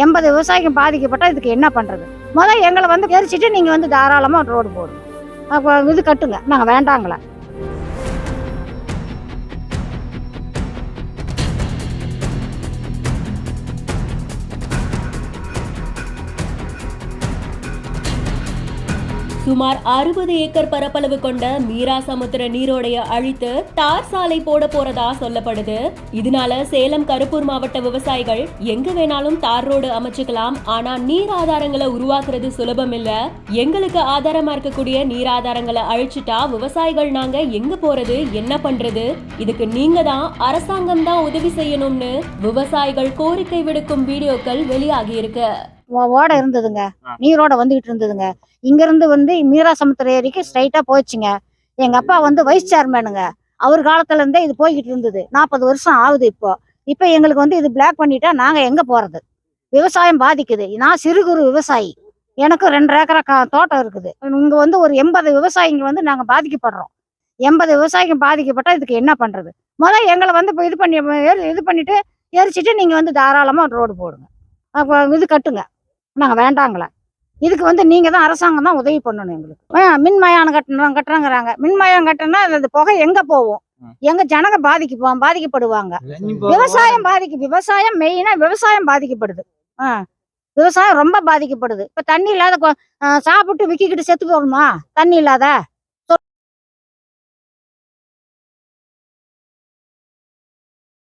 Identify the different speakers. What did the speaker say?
Speaker 1: 80 விவசாயிகள் பாதிக்கப்பட்டால் இதுக்கு என்ன பண்ணுறது? எங்களை வந்து எரிச்சிட்டு நீங்கள் வந்து தாராளமாக ரோடு போடுங்க, அப்போ இது கட்டுங்க, நாங்கள் வேண்டாங்களே.
Speaker 2: சுமார் 60 ஏக்கர் பரப்பளவு கொண்ட மீராசமுத்திர நீரோடைய அழித்து தார் சாலை போட போறதா சொல்லப்படுது. இதனால சேலம் கருப்பூர் மாவட்ட விவசாயிகள் எங்க வேணாலும் தார் ரோடு அமைச்சுக்கலாம், ஆனா நீர் ஆதாரங்களை உருவாக்குறது சுலபம் இல்ல. எங்களுக்கு ஆதாரமா இருக்கக்கூடிய நீர் ஆதாரங்களை அழிச்சிட்டா விவசாயிகள் நாங்க எங்க போறது, என்ன பண்றது? இதுக்கு நீங்க தான், அரசாங்கம் தான் உதவி செய்யணும்னு விவசாயிகள் கோரிக்கை விடுக்கும் வீடியோக்கள் வெளியாகி இருக்கு.
Speaker 1: ஓட இருந்ததுங்க, நீரோட வந்துகிட்டு இருந்ததுங்க. இங்கிருந்து வந்து மீராசமுத்திர ஏரிக்கு ஸ்ட்ரைட்டா போச்சுங்க. எங்க அப்பா வந்து வைஸ் சேர்மேனுங்க. அவர் காலத்துல இருந்தே இது போய்கிட்டு இருந்தது. 40 வருஷம் ஆகுது. இப்போ எங்களுக்கு வந்து இது பிளாக் பண்ணிட்டா நாங்க எங்க போறது? விவசாயம் பாதிக்குது. நான் சிறு குறு விவசாயி, எனக்கு 2 ஏக்கரா தோட்டம் இருக்குது. இங்க வந்து ஒரு 80 விவசாயிங்க வந்து நாங்க பாதிக்கப்படுறோம். 80 விவசாயிங்க பாதிக்கப்பட்டா இதுக்கு என்ன பண்றது? எங்களை வந்து இப்போ இது பண்ணிட்டு எரிச்சிட்டு நீங்க வந்து தாராளமா ரோடு போடுங்க, அப்போ இது கட்டுங்க, நாங்க வேண்டாங்களே. இதுக்கு வந்து நீங்க தான், அரசாங்கம் தான் உதவி பண்ணணும் எங்களுக்கு. மின்மயானம் கட்டுறாங்கிறாங்க. மின்மயானம் கட்டினா அந்த புகை எங்க போகும்? எங்க ஜனங்க பாதிக்கப்படுவாங்க. விவசாயம் மெயினா விவசாயம் பாதிக்கப்படுது. விவசாயம் ரொம்ப பாதிக்கப்படுது. இப்ப தண்ணி இல்லாத சாப்பிட்டு விக்கிக்கிட்டு செத்து போகணுமா? தண்ணி இல்லாத